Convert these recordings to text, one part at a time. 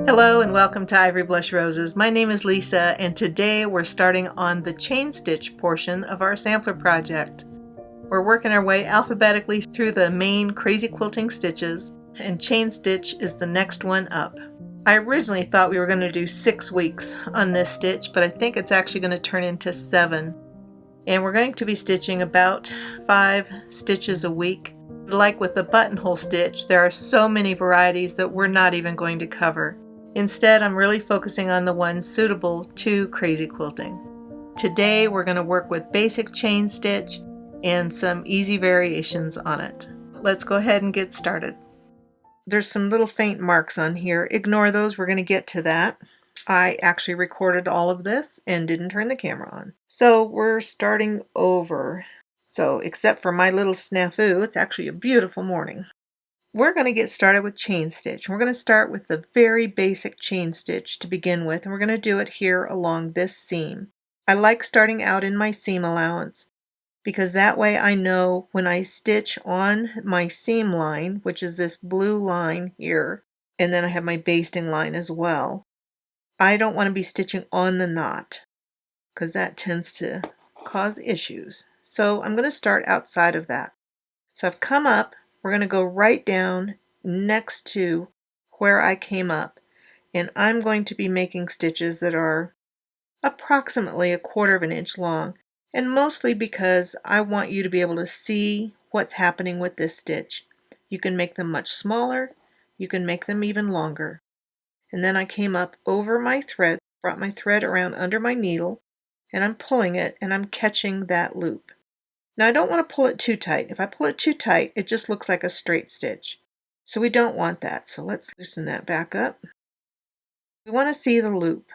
Hello and welcome to Ivory Blush Roses. My name is Lisa and today we're starting on the chain stitch portion of our sampler project. We're working our way alphabetically through the main crazy quilting stitches and chain stitch is the next one up. I originally thought we were going to do 6 weeks on this stitch, but I think it's actually going to turn into 7. And we're going to be stitching about 5 stitches a week. Like with the buttonhole stitch, there are so many varieties that we're not even going to cover. Instead, I'm really focusing on the ones suitable to crazy quilting. Today, we're going to work with basic chain stitch and some easy variations on it. Let's go ahead and get started. There's some little faint marks on here. Ignore those, we're going to get to that. I actually recorded all of this and didn't turn the camera on. So we're starting over. So except for my little snafu, it's actually a beautiful morning. We're going to get started with chain stitch. We're going to start with the very basic chain stitch to begin with, and we're going to do it here along this seam. I like starting out in my seam allowance because that way I know when I stitch on my seam line, which is this blue line here, and then I have my basting line as well, I don't want to be stitching on the knot because that tends to cause issues. So I'm going to start outside of that. So I've come up. We're going to go right down next to where I came up, and I'm going to be making stitches that are approximately 1/4 of an inch long, and mostly because I want you to be able to see what's happening with this stitch. You can make them much smaller, you can make them even longer. And then I came up over my thread, brought my thread around under my needle, and I'm pulling it and I'm catching that loop. Now I don't want to pull it too tight. If I pull it too tight, it just looks like a straight stitch. So we don't want that. So let's loosen that back up. We want to see the loop.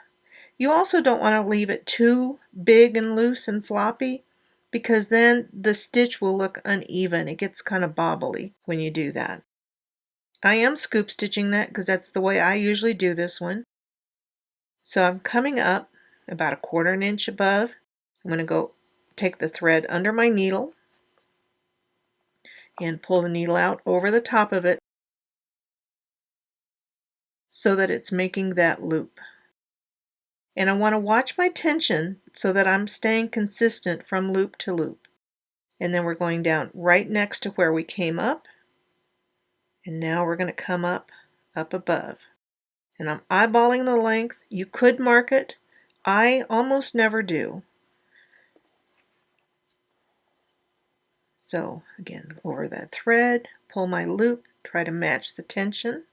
You also don't want to leave it too big and loose and floppy because then the stitch will look uneven. It gets kind of bobbly when you do that. I am scoop stitching that because that's the way I usually do this one. So I'm coming up about 1/4 inch above. I'm going to go take the thread under my needle and pull the needle out over the top of it so that it's making that loop. And I want to watch my tension so that I'm staying consistent from loop to loop. And then we're going down right next to where we came up. And now we're going to come up above. And I'm eyeballing the length. You could mark it. I almost never do. So again, over that thread, pull my loop, try to match the tension,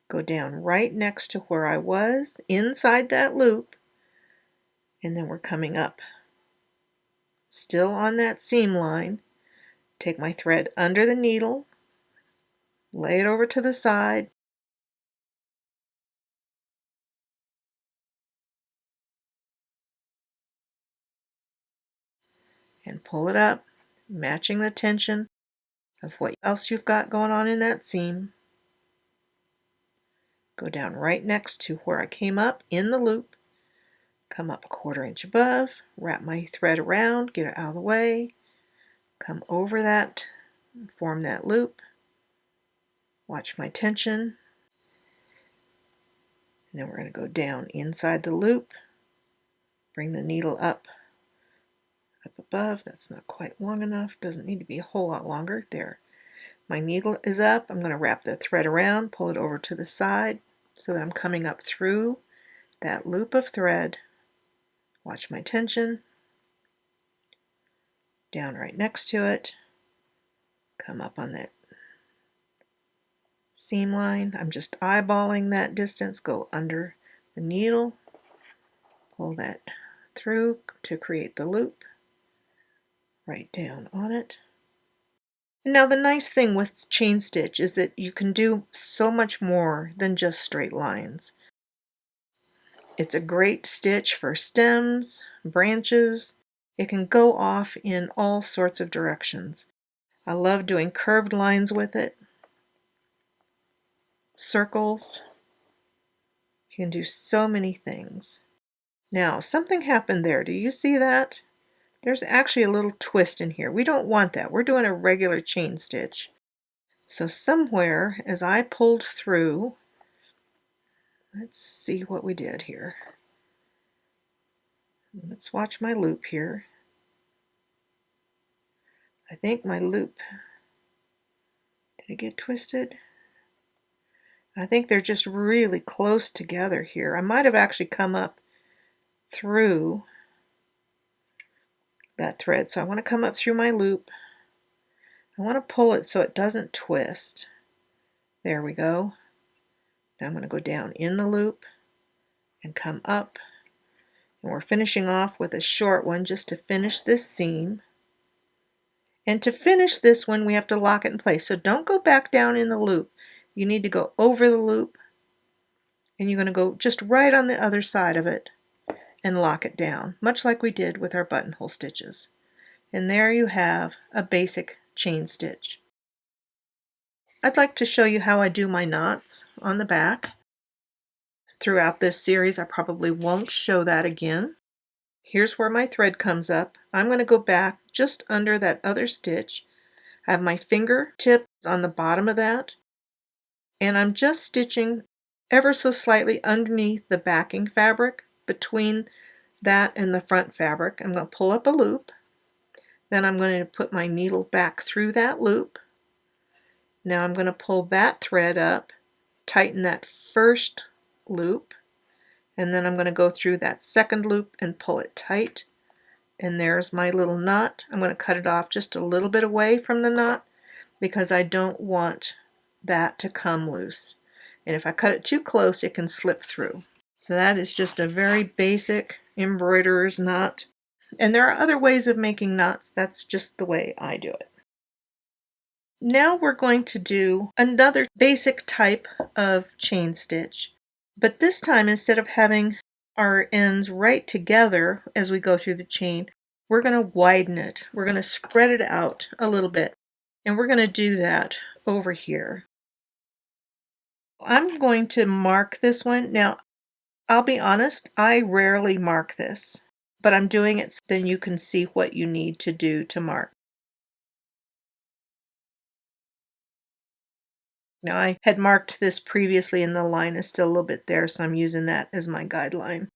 go down right next to where I was, inside that loop, and then we're coming up. Still on that seam line, take my thread under the needle, lay it over to the side, and pull it up, matching the tension of what else you've got going on in that seam. Go down right next to where I came up in the loop, come up 1/4 inch above, wrap my thread around, get it out of the way, come over that, form that loop, watch my tension, and then we're going to go down inside the loop, bring the needle up above. That's not quite long enough, doesn't need to be a whole lot longer. There, my needle is up. I'm going to wrap the thread around, pull it over to the side so that I'm coming up through that loop of thread. Watch my tension, down right next to it, come up on that seam line. I'm just eyeballing that distance, go under the needle, pull that through to create the loop, right down on it. Now the nice thing with chain stitch is that you can do so much more than just straight lines. It's a great stitch for stems, branches. It can go off in all sorts of directions. I love doing curved lines with it, circles. You can do so many things. Now something happened there. Do you see that? There's actually a little twist in here. We don't want that. We're doing a regular chain stitch. So somewhere as I pulled through, Let's see what we did here. Let's watch my loop here. I think my loop, did it get twisted? I think they're just really close together here. I might have actually come up through that thread. So I want to come up through my loop. I want to pull it so it doesn't twist. There we go. Now I'm going to go down in the loop and come up. And we're finishing off with a short one just to finish this seam. And to finish this one, we have to lock it in place. So don't go back down in the loop. You need to go over the loop, and you're going to go just right on the other side of it and lock it down, much like we did with our buttonhole stitches. And there you have a basic chain stitch. I'd like to show you how I do my knots on the back. Throughout this series, I probably won't show that again. Here's where my thread comes up. I'm going to go back just under that other stitch. I have my fingertips on the bottom of that, and I'm just stitching ever so slightly underneath the backing fabric between that and the front fabric. I'm going to pull up a loop. Then I'm going to put my needle back through that loop. Now I'm going to pull that thread up, tighten that first loop, and then I'm going to go through that second loop and pull it tight. And there's my little knot. I'm going to cut it off just a little bit away from the knot because I don't want that to come loose. And if I cut it too close, it can slip through. So that is just a very basic embroiderer's knot. And there are other ways of making knots. That's just the way I do it. Now we're going to do another basic type of chain stitch. But this time, instead of having our ends right together as we go through the chain, we're going to widen it. We're going to spread it out a little bit. And we're going to do that over here. I'm going to mark this one. Now, I'll be honest, I rarely mark this, but I'm doing it so then you can see what you need to do to mark. Now, I had marked this previously and the line is still a little bit there, so I'm using that as my guideline.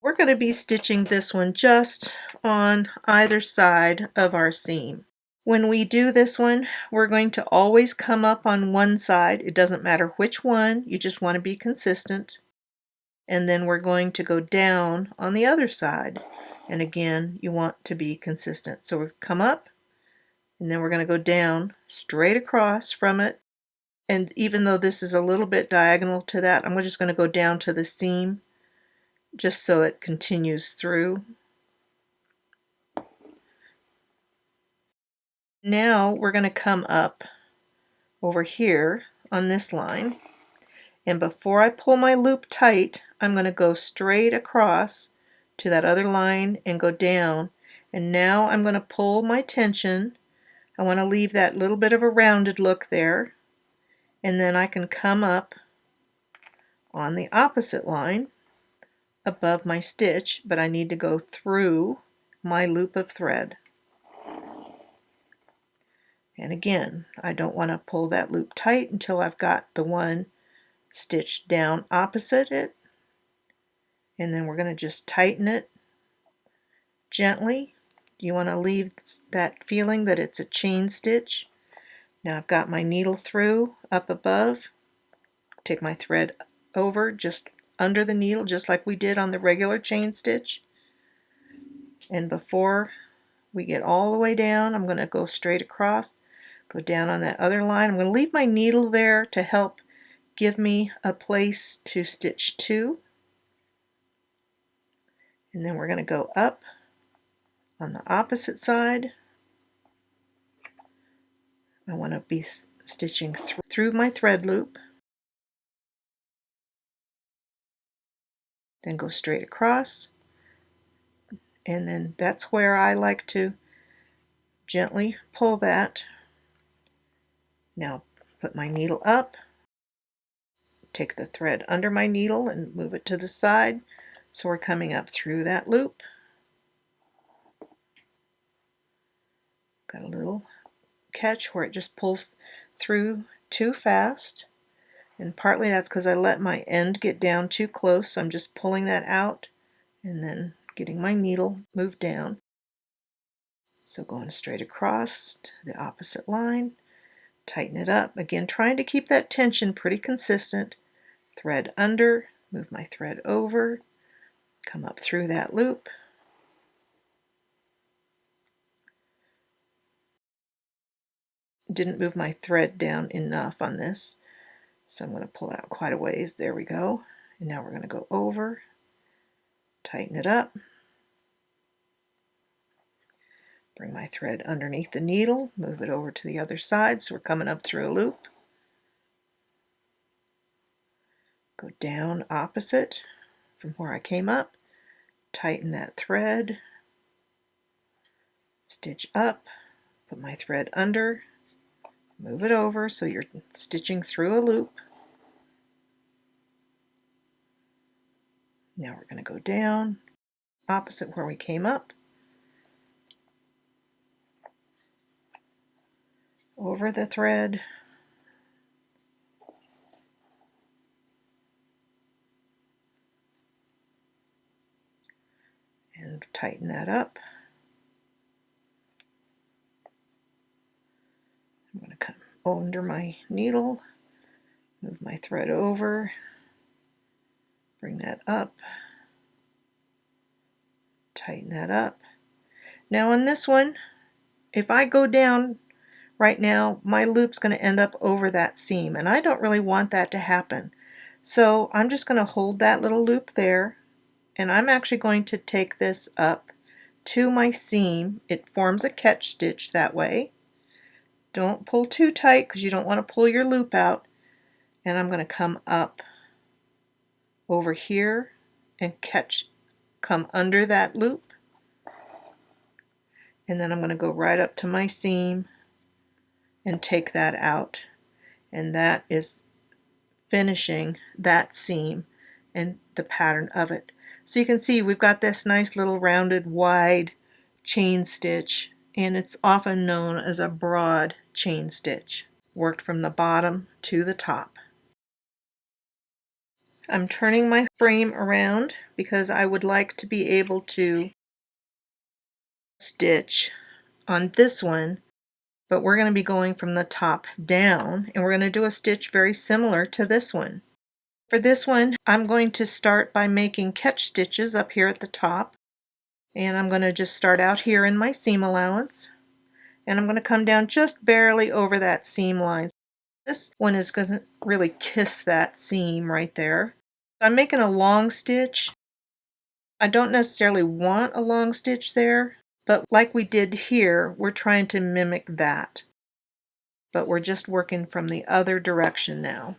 We're going to be stitching this one just on either side of our seam. When we do this one, we're going to always come up on one side. It doesn't matter which one, you just want to be consistent. And then we're going to go down on the other side. And again, you want to be consistent. So we'll come up, and then we're going to go down straight across from it. And even though this is a little bit diagonal to that, I'm just going to go down to the seam just so it continues through. Now we're going to come up over here on this line, and before I pull my loop tight, I'm going to go straight across to that other line and go down. And now I'm going to pull my tension. I want to leave that little bit of a rounded look there, and then I can come up on the opposite line above my stitch, but I need to go through my loop of thread. And again, I don't want to pull that loop tight until I've got the one stitched down opposite it. And then we're going to just tighten it gently. You want to leave that feeling that it's a chain stitch. Now I've got my needle through up above. Take my thread over just under the needle, just like we did on the regular chain stitch. And before we get all the way down, I'm going to go straight across, go down on that other line. I'm going to leave my needle there to help give me a place to stitch to. And then we're going to go up on the opposite side. I want to be stitching through my thread loop. Then go straight across. And then that's where I like to gently pull that. Now put my needle up, take the thread under my needle and move it to the side so we're coming up through that loop. Got a little catch where it just pulls through too fast, And partly that's because I let my end get down too close, so I'm just pulling that out and then getting my needle moved down. So going straight across to the opposite line, tighten it up. Again, trying to keep that tension pretty consistent. Thread under, move my thread over, come up through that loop. Didn't move my thread down enough on this, so I'm going to pull out quite a ways. There we go. And now we're going to go over, tighten it up, bring my thread underneath the needle, move it over to the other side so we're coming up through a loop. Go down opposite from where I came up, tighten that thread, stitch up, put my thread under, move it over so you're stitching through a loop. Now we're going to go down opposite where we came up, over the thread, and tighten that up. I'm going to come under my needle, move my thread over, bring that up, tighten that up. Now on this one, if I go down right now, my loop's going to end up over that seam, and I don't really want that to happen. So I'm just going to hold that little loop there, and I'm actually going to take this up to my seam. It forms a catch stitch that way. Don't pull too tight because you don't want to pull your loop out. And I'm going to come up over here and come under that loop. And then I'm going to go right up to my seam and take that out. And that is finishing that seam and the pattern of it. So you can see we've got this nice little rounded wide chain stitch, and it's often known as a broad chain stitch, worked from the bottom to the top. I'm turning my frame around because I would like to be able to stitch on this one, but we're going to be going from the top down, and we're going to do a stitch very similar to this one. For this one, I'm going to start by making catch stitches up here at the top, and I'm going to just start out here in my seam allowance, and I'm going to come down just barely over that seam line. This one is going to really kiss that seam right there. I'm making a long stitch. I don't necessarily want a long stitch there, but like we did here, we're trying to mimic that. But we're just working from the other direction now.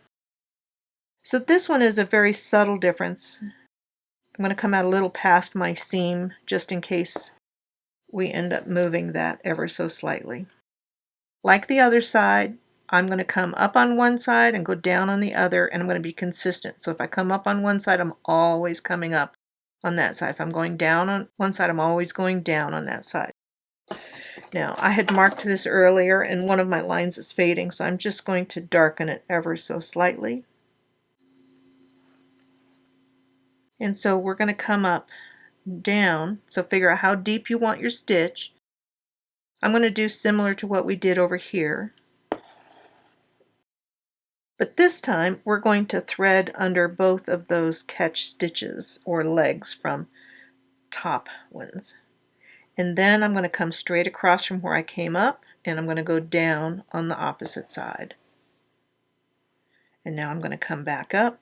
So this one is a very subtle difference. I'm going to come out a little past my seam just in case we end up moving that ever so slightly. Like the other side, I'm going to come up on one side and go down on the other, and I'm going to be consistent. So if I come up on one side, I'm always coming up on that side. If I'm going down on one side, I'm always going down on that side. Now, I had marked this earlier, and one of my lines is fading, so I'm just going to darken it ever so slightly. And so we're going to come up down, so figure out how deep you want your stitch. I'm going to do similar to what we did over here. But this time we're going to thread under both of those catch stitches or legs from top ones. And then I'm going to come straight across from where I came up, and I'm going to go down on the opposite side. And now I'm going to come back up.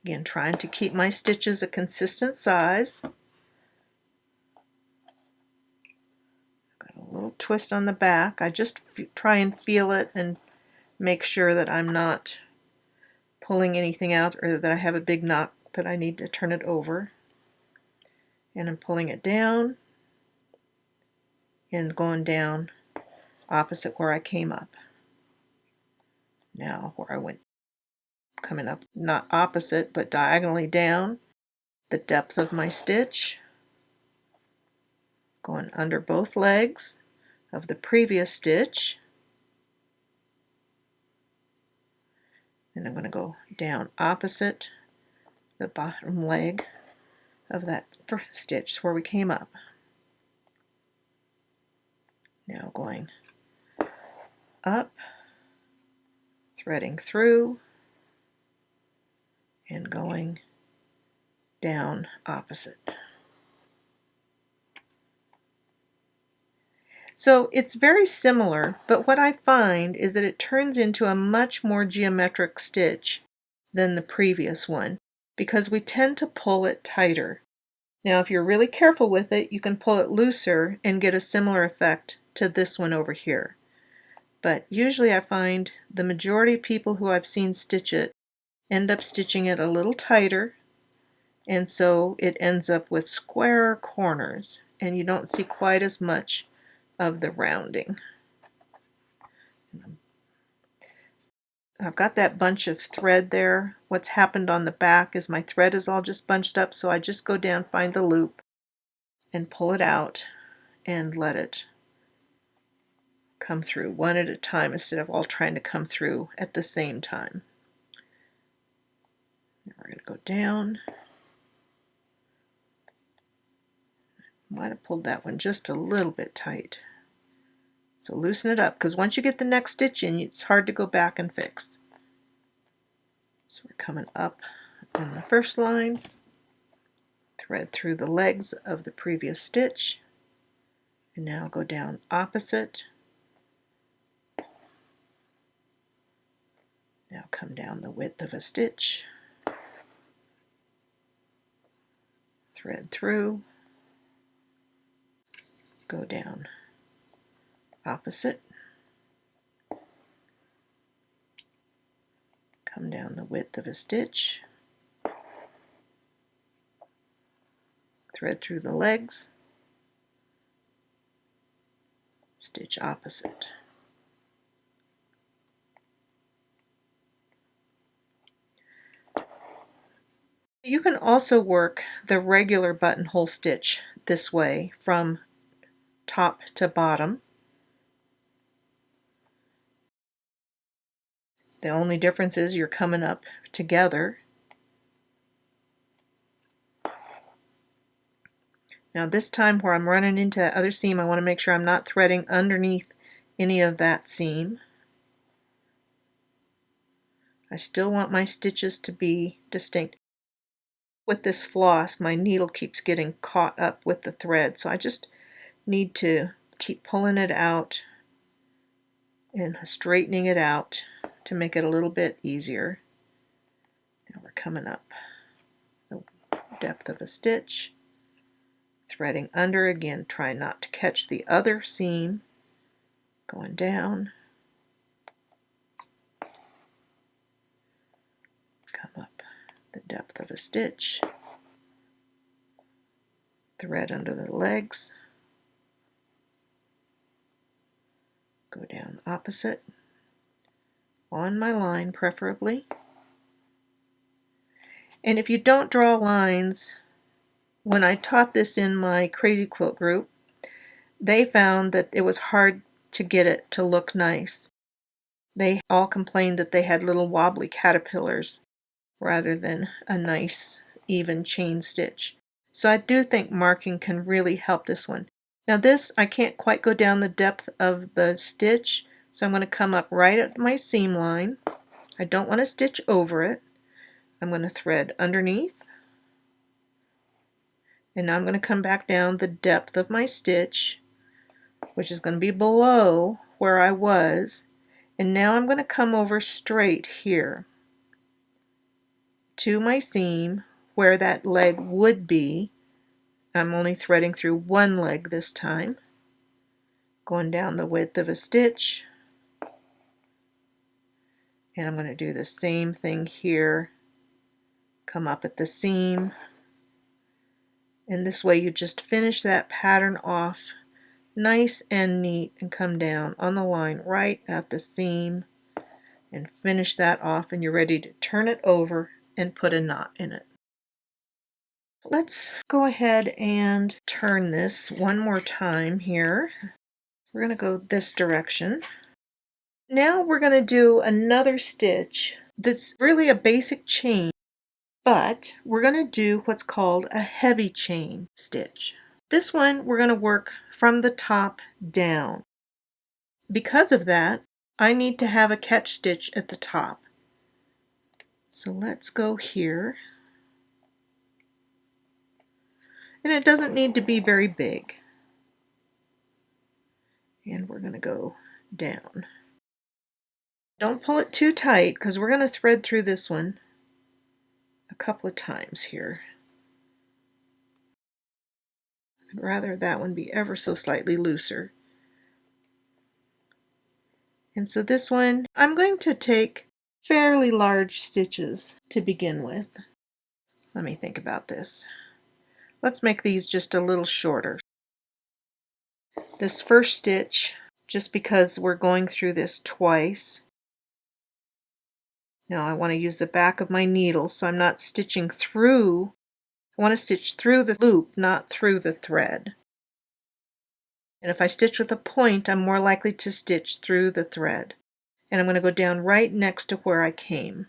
Again, trying to keep my stitches a consistent size. Got a little twist on the back. I just try and feel it and make sure that I'm not pulling anything out or that I have a big knot that I need to turn it over. And I'm pulling it down and going down opposite where I came up. Now where I went, coming up not opposite but diagonally down, the depth of my stitch, going under both legs of the previous stitch, And I'm going to go down opposite the bottom leg of that stitch where we came up. Now going up, threading through, and going down opposite. So it's very similar, but what I find is that it turns into a much more geometric stitch than the previous one because we tend to pull it tighter. Now if you're really careful with it, you can pull it looser and get a similar effect to this one over here. But usually I find the majority of people who I've seen stitch it end up stitching it a little tighter, and so it ends up with squarer corners and you don't see quite as much of the rounding. I've got that bunch of thread there. What's happened on the back is my thread is all just bunched up, so I just go down, find the loop, and pull it out and let it come through one at a time instead of all trying to come through at the same time. Now we're going to go down. Might have pulled that one just a little bit tight. So loosen it up, because once you get the next stitch in, it's hard to go back and fix. So we're coming up on the first line, thread through the legs of the previous stitch, and now go down opposite. Now come down the width of a stitch, thread through, go down opposite, come down the width of a stitch, thread through the legs, stitch opposite. You can also work the regular buttonhole stitch this way from top to bottom. The only difference is you're coming up together. Now this time where I'm running into that other seam, I want to make sure I'm not threading underneath any of that seam. I still want my stitches to be distinct. With this floss, my needle keeps getting caught up with the thread, so I just need to keep pulling it out and straightening it out to make it a little bit easier. Now we're coming up the depth of a stitch, threading under again, trying not to catch the other seam, going down, come up the depth of a stitch, thread under the legs, go down opposite, on my line preferably. And if you don't draw lines, when I taught this in my Crazy Quilt group, they found that it was hard to get it to look nice. They all complained that they had little wobbly caterpillars rather than a nice even chain stitch. So I do think marking can really help this one. Now this, I can't quite go down the depth of the stitch, so I'm going to come up right at my seam line. I don't want to stitch over it. I'm going to thread underneath, and now I'm going to come back down the depth of my stitch, which is going to be below where I was, and now I'm going to come over straight here to my seam where that leg would be. I'm only threading through one leg this time, going down the width of a stitch, and I'm going to do the same thing here, come up at the seam, and this way you just finish that pattern off nice and neat and come down on the line right at the seam and finish that off, and you're ready to turn it over and put a knot in it. Let's go ahead and turn this one more time here. We're going to go this direction. Now we're going to do another stitch That's really a basic chain, but we're going to do what's called a heavy chain stitch. This one we're going to work from the top down. Because of that, I need to have a catch stitch at the top. So let's go here. And it doesn't need to be very big. And we're going to go down. Don't pull it too tight because we're going to thread through this one a couple of times here. I'd rather that one be ever so slightly looser. And so this one, I'm going to take fairly large stitches to begin with. Let me think about this. Let's make these just a little shorter. This first stitch, just because we're going through this twice. Now I want to use the back of my needle so I'm not stitching through. I want to stitch through the loop, not through the thread. And if I stitch with a point, I'm more likely to stitch through the thread. And I'm going to go down right next to where I came.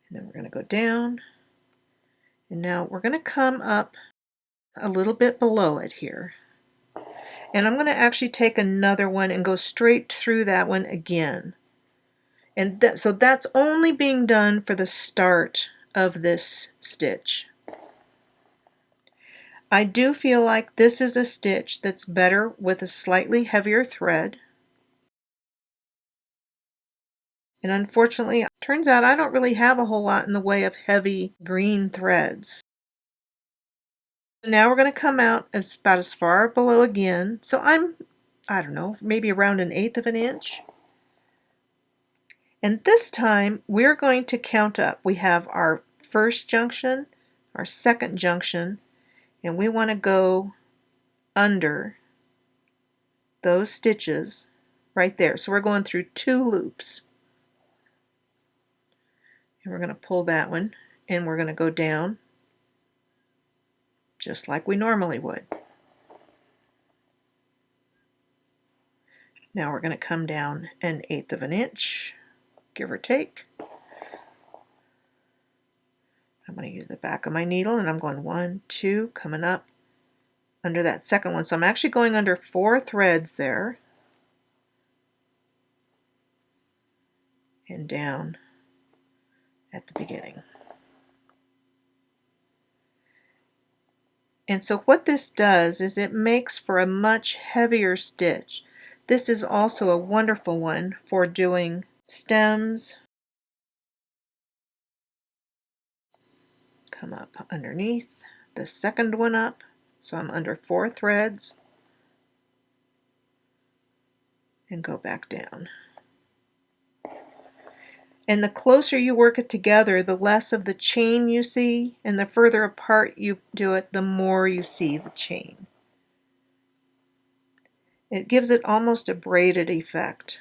And then we're going to go down. And now we're going to come up a little bit below it here. And I'm going to actually take another one and go straight through that one again. And so that's only being done for the start of this stitch. I do feel like this is a stitch that's better with a slightly heavier thread. And unfortunately, it turns out I don't really have a whole lot in the way of heavy green threads. Now we're going to come out about as far below again. So I don't know, maybe around 1/8 of an inch. And this time we're going to count up. We have our first junction, our second junction, and we want to go under those stitches right there. So we're going through 2 loops. And we're going to pull that one and we're going to go down just like we normally would. Now we're going to come down 1/8 of an inch, give or take. I'm going to use the back of my needle and I'm going 1, 2, coming up under that second one. So I'm actually going under 4 threads there and down at the beginning. And so what this does is it makes for a much heavier stitch. This is also a wonderful one for doing stems. Come up underneath the second one up, so I'm under 4 threads, and go back down. And the closer you work it together, the less of the chain you see, and the further apart you do it, the more you see the chain. It gives it almost a braided effect.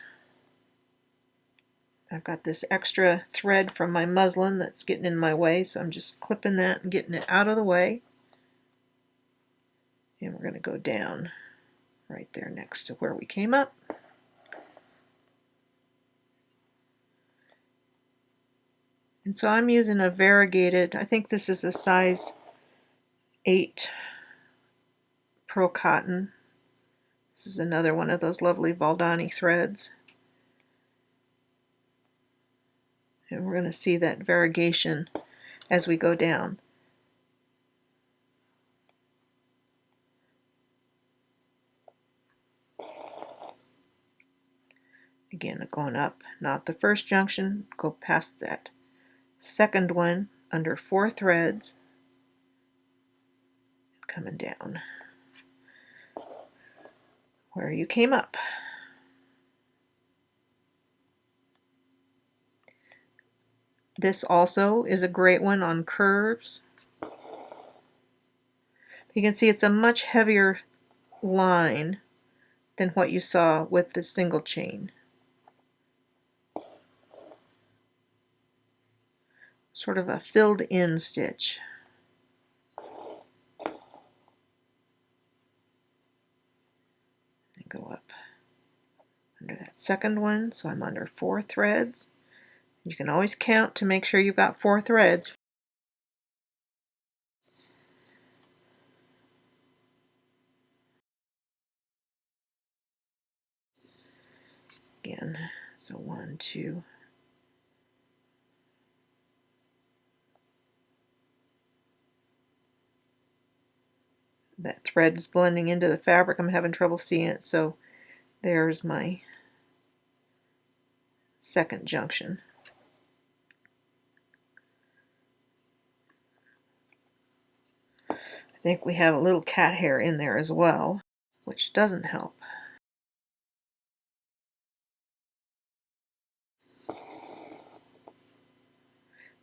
I've got this extra thread from my muslin that's getting in my way, so I'm just clipping that and getting it out of the way. And we're going to go down right there next to where we came up. And so I'm using a variegated, I think this is a size 8 pearl cotton. This is another one of those lovely Valdani threads. And we're going to see that variegation as we go down. Again, going up, not the first junction, go past that second one under 4 threads, coming down where you came up. This also is a great one on curves. You can see it's a much heavier line than what you saw with the single chain. Sort of a filled in stitch. And go up under that second one, so I'm under 4 threads. You can always count to make sure you've got 4 threads. Again, so 1, 2. That thread is blending into the fabric. I'm having trouble seeing it, so there's my second junction. I think we have a little cat hair in there as well, which doesn't help.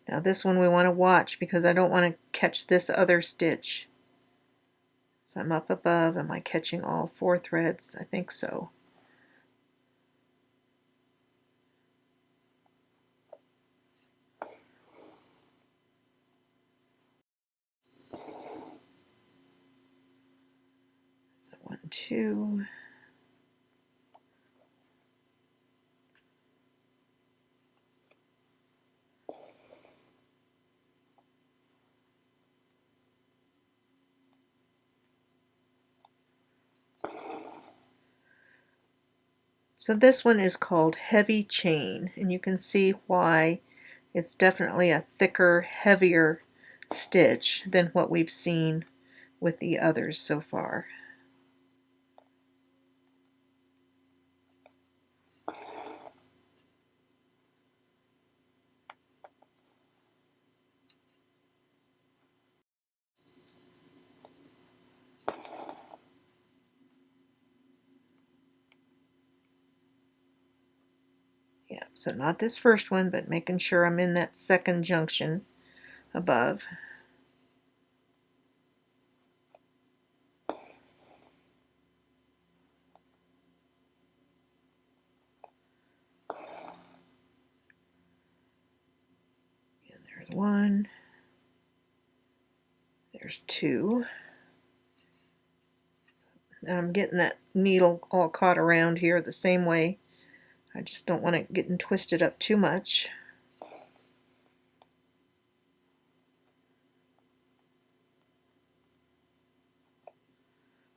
Now this one we want to watch because I don't want to catch this other stitch. So I'm up above. Am I catching all 4 threads? I think so. So 1, 2. So this one is called Heavy Chain, and you can see why it's definitely a thicker, heavier stitch than what we've seen with the others so far. Yeah, so not this first one, but making sure I'm in that second junction above. And there's 1. There's 2. And I'm getting that needle all caught around here the same way. I just don't want it getting twisted up too much.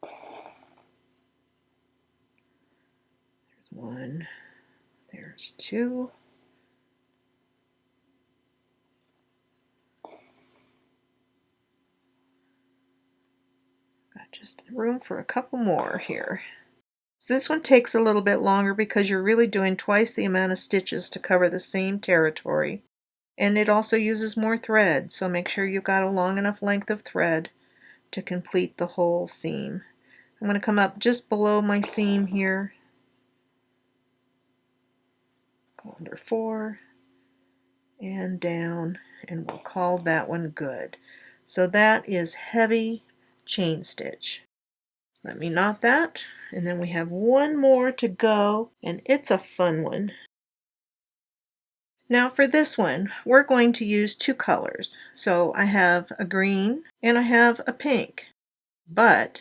There's 1. There's 2. Got just room for a couple more here. So this one takes a little bit longer because you're really doing twice the amount of stitches to cover the same territory. And it also uses more thread, so make sure you've got a long enough length of thread to complete the whole seam. I'm going to come up just below my seam here, go under 4, and down, and we'll call that one good. So that is Heavy Chain Stitch. Let me knot that, and then we have one more to go, and it's a fun one. Now for this one, we're going to use 2 colors. So I have a green and I have a pink, but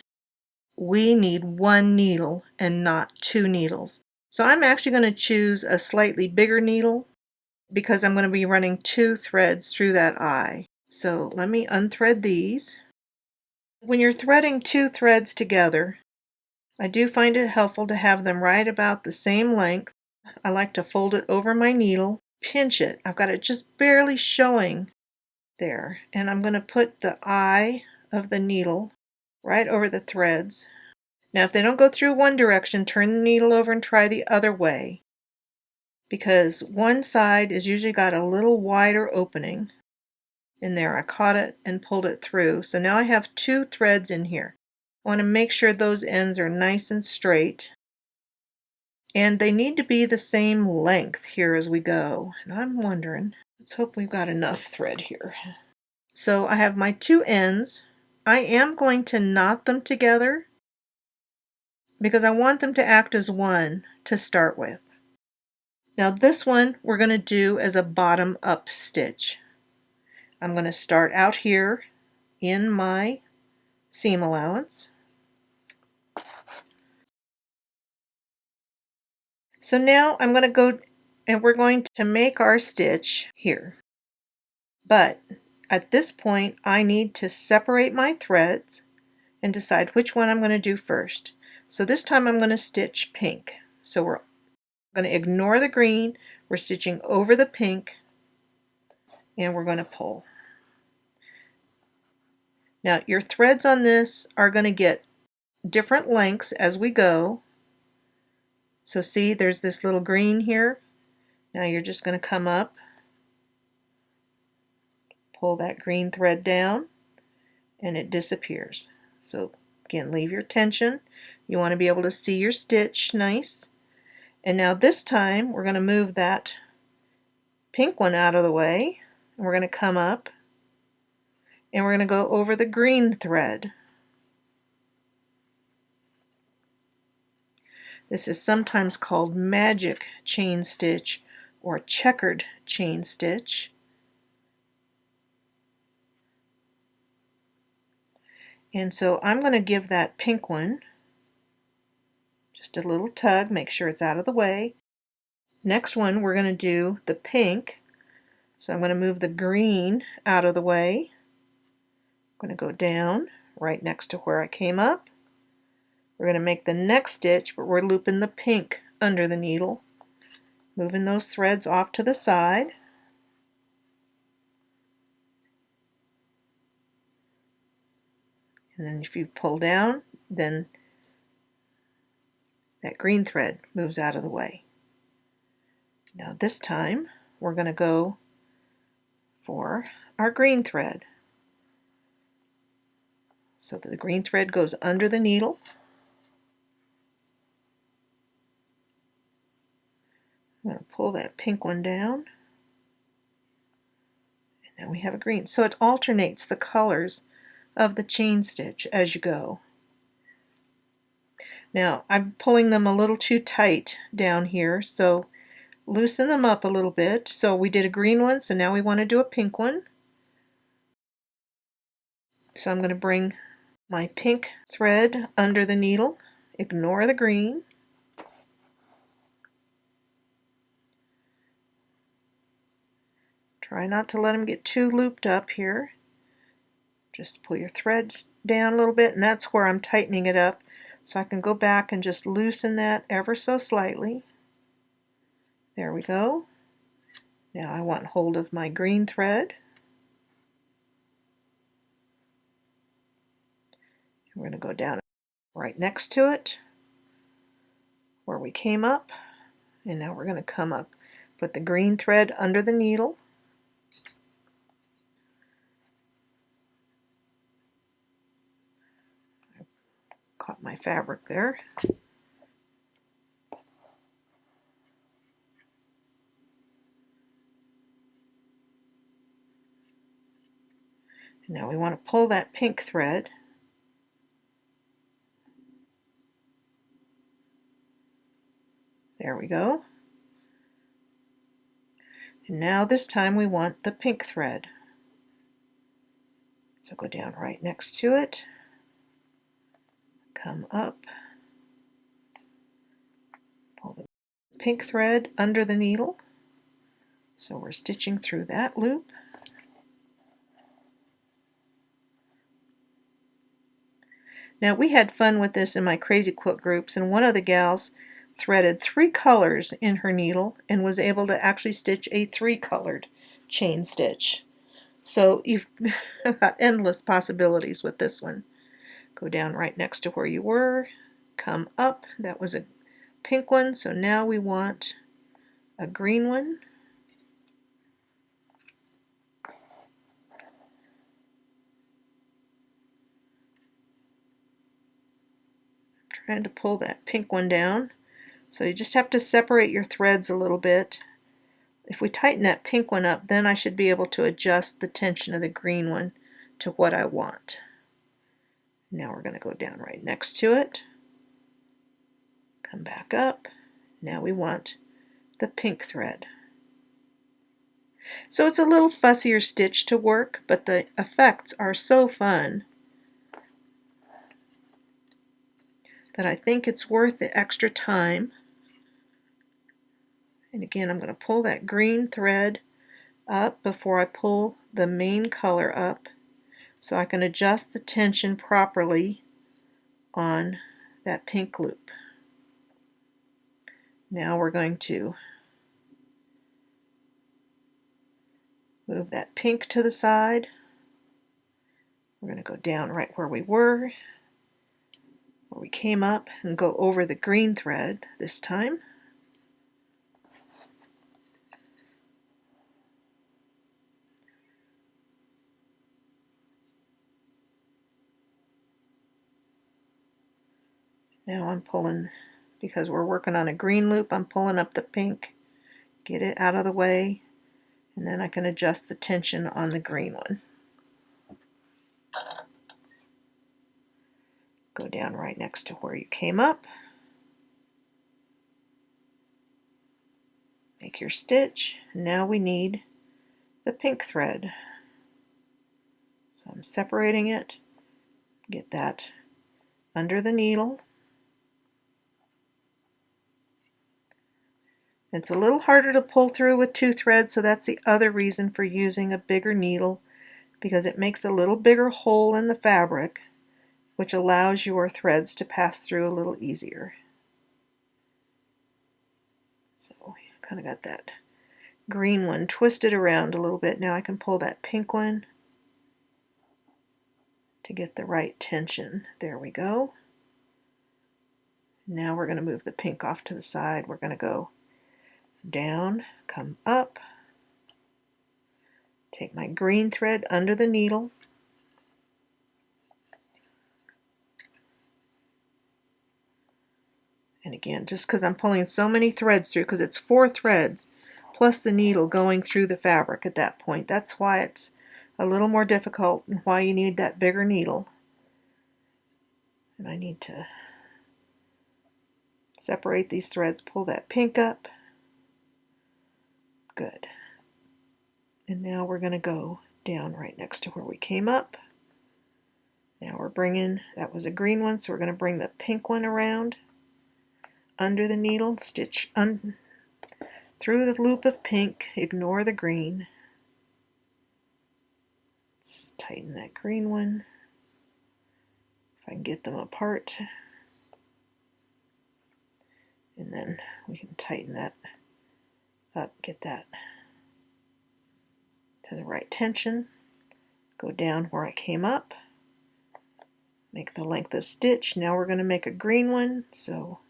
we need 1 needle and not 2 needles. So I'm actually going to choose a slightly bigger needle because I'm going to be running 2 threads through that eye. So let me unthread these. When you're threading 2 threads together, I do find it helpful to have them right about the same length. I like to fold it over my needle, pinch it. I've got it just barely showing there. And I'm going to put the eye of the needle right over the threads. Now if they don't go through one direction, turn the needle over and try the other way, because one side is usually got a little wider opening. In there I caught it and pulled it through. So now I have 2 threads in here. I want to make sure those ends are nice and straight. And they need to be the same length here as we go. And I'm wondering, let's hope we've got enough thread here. So I have my 2 ends. I am going to knot them together because I want them to act as one to start with. Now this one we're going to do as a bottom up stitch. I'm going to start out here in my seam allowance. So now I'm going to go and we're going to make our stitch here. But at this point I need to separate my threads and decide which one I'm going to do first. So this time I'm going to stitch pink. So we're going to ignore the green, we're stitching over the pink, and we're going to pull. Now your threads on this are going to get different lengths as we go. So see, there's this little green here. Now you're just going to come up, pull that green thread down, and it disappears. So again, leave your tension. You want to be able to see your stitch nice. And now this time we're going to move that pink one out of the way, and we're going to come up and we're going to go over the green thread. This is sometimes called magic chain stitch or checkered chain stitch. And so I'm going to give that pink one just a little tug, make sure it's out of the way. Next one we're going to do the pink. So I'm going to move the green out of the way. I'm going to go down right next to where I came up. We're going to make the next stitch, but we're looping the pink under the needle, moving those threads off to the side. And then if you pull down, then that green thread moves out of the way. Now this time we're going to go for our green thread. So that the green thread goes under the needle. I'm going to pull that pink one down, and then we have a green. So it alternates the colors of the chain stitch as you go. Now I'm pulling them a little too tight down here, so loosen them up a little bit. So we did a green one, so now we want to do a pink one. So I'm going to bring my pink thread under the needle, ignore the green. Try not to let them get too looped up here. Just pull your threads down a little bit, and that's where I'm tightening it up. So I can go back and just loosen that ever so slightly. There we go. Now I want hold of my green thread. We're going to go down right next to it where we came up, and now we're going to come up, put the green thread under the needle. I caught my fabric there. And now we want to pull that pink thread. There we go. And now this time we want the pink thread. So go down right next to it, come up, pull the pink thread under the needle. So we're stitching through that loop. Now we had fun with this in my Crazy Quilt groups, and one of the gals threaded 3 colors in her needle and was able to actually stitch a 3-colored chain stitch. So you've got endless possibilities with this one. Go down right next to where you were, come up. That was a pink one, so now we want a green one. I'm trying to pull that pink one down. So you just have to separate your threads a little bit. If we tighten that pink one up, then I should be able to adjust the tension of the green one to what I want. Now we're going to go down right next to it, come back up. Now we want the pink thread. So it's a little fussier stitch to work, but the effects are so fun that I think it's worth the extra time. And again, I'm going to pull that green thread up before I pull the main color up so I can adjust the tension properly on that pink loop. Now we're going to move that pink to the side. We're going to go down right where we were, where we came up, and go over the green thread this time. Now I'm pulling, because we're working on a green loop, I'm pulling up the pink, get it out of the way, and then I can adjust the tension on the green one. Go down right next to where you came up. Make your stitch. Now we need the pink thread. So I'm separating it, get that under the needle. It's a little harder to pull through with 2 threads, so that's the other reason for using a bigger needle, because it makes a little bigger hole in the fabric, which allows your threads to pass through a little easier. So kind of got that green one twisted around a little bit. Now I can pull that pink one to get the right tension. There we go. Now we're going to move the pink off to the side. We're going to go down, come up, take my green thread under the needle, and again, just because I'm pulling so many threads through, because it's 4 threads plus the needle going through the fabric at that point, that's why it's a little more difficult and why you need that bigger needle. And I need to separate these threads, pull that pink up. Good. And now we're going to go down right next to where we came up. Now we're bringing, that was a green one, so we're going to bring the pink one around under the needle, stitch through the loop of pink, ignore the green. Let's tighten that green one, if I can get them apart. And then we can tighten that up, get that to the right tension. Go down where I came up, make the length of stitch. Now we're going to make a green one, so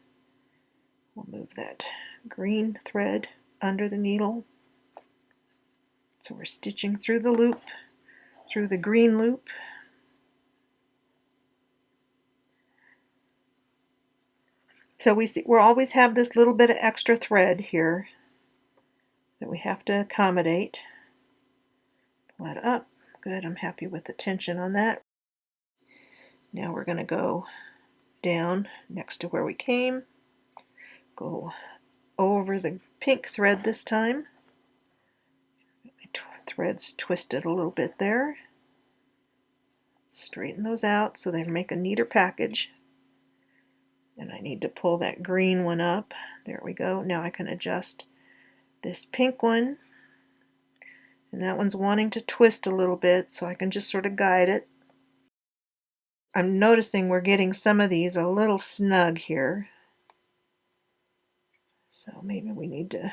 we'll move that green thread under the needle. So we're stitching through the loop, through the green loop. So we'll always have this little bit of extra thread here that we have to accommodate. Pull that up. Good, I'm happy with the tension on that. Now we're going to go down next to where we came. Go over the pink thread this time. My threads twisted a little bit there. Straighten those out so they make a neater package. And I need to pull that green one up. There we go. Now I can adjust this pink one. And that one's wanting to twist a little bit, so I can just sort of guide it. I'm noticing we're getting some of these a little snug here. So maybe we need to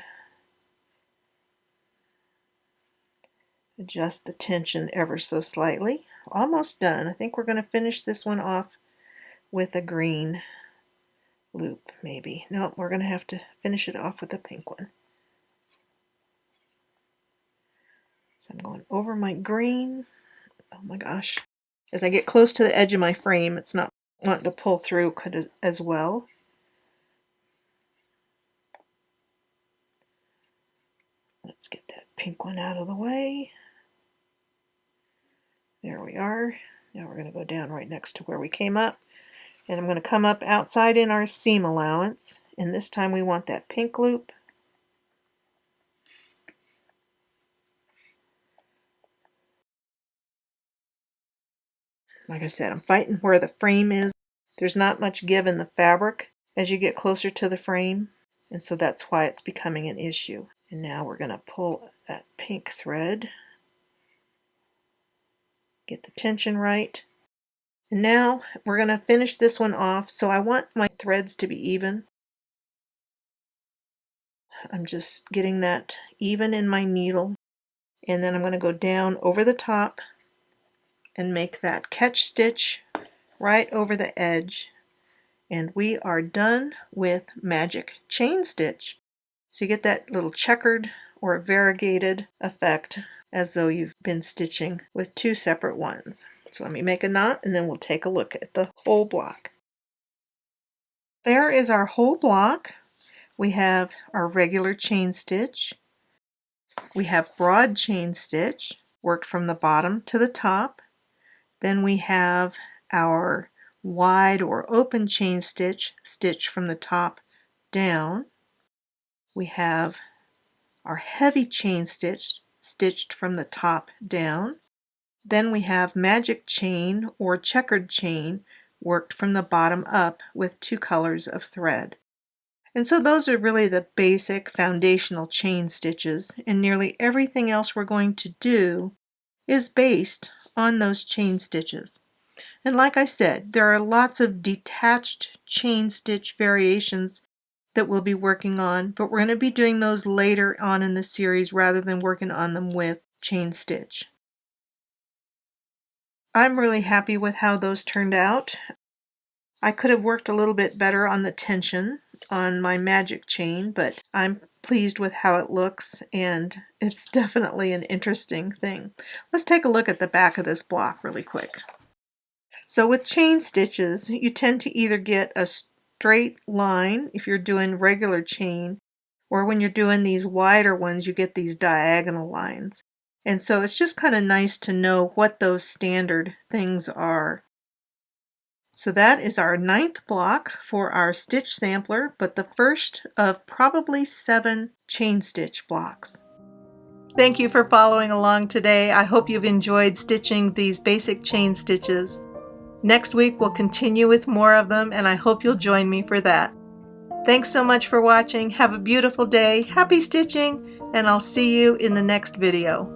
adjust the tension ever so slightly. Almost done. I think we're going to finish this one off with a green loop, maybe. No, we're going to have to finish it off with a pink one. So I'm going over my green. Oh my gosh. As I get close to the edge of my frame, it's not wanting to pull through as well. Let's get that pink one out of the way. There we are. Now we're going to go down right next to where we came up. And I'm going to come up outside in our seam allowance. And this time we want that pink loop. Like I said, I'm fighting where the frame is. There's not much give in the fabric as you get closer to the frame. And so that's why it's becoming an issue. And now we're going to pull that pink thread, get the tension right. And now we're going to finish this one off. So I want my threads to be even. I'm just getting that even in my needle. And then I'm going to go down over the top and make that catch stitch right over the edge. And we are done with magic chain stitch. So you get that little checkered or variegated effect as though you've been stitching with two separate ones. So let me make a knot and then we'll take a look at the whole block. There is our whole block. We have our regular chain stitch. We have broad chain stitch worked from the bottom to the top. Then we have our wide or open chain stitch stitched from the top down. We have our heavy chain stitch stitched from the top down. Then we have magic chain or checkered chain worked from the bottom up with two colors of thread. And so those are really the basic foundational chain stitches, and nearly everything else we're going to do is based on those chain stitches. And like I said, there are lots of detached chain stitch variations that we'll be working on, but we're going to be doing those later on in the series rather than working on them with chain stitch. I'm really happy with how those turned out. I could have worked a little bit better on the tension on my magic chain, but I'm pleased with how it looks, and it's definitely an interesting thing. Let's take a look at the back of this block really quick. So with chain stitches, you tend to either get a straight line if you're doing regular chain, or when you're doing these wider ones, you get these diagonal lines. And so it's just kind of nice to know what those standard things are. So that is our 9th block for our stitch sampler, but the first of probably 7 chain stitch blocks. Thank you for following along today. I hope you've enjoyed stitching these basic chain stitches. Next week we'll continue with more of them, and I hope you'll join me for that. Thanks so much for watching. Have a beautiful day, happy stitching, and I'll see you in the next video.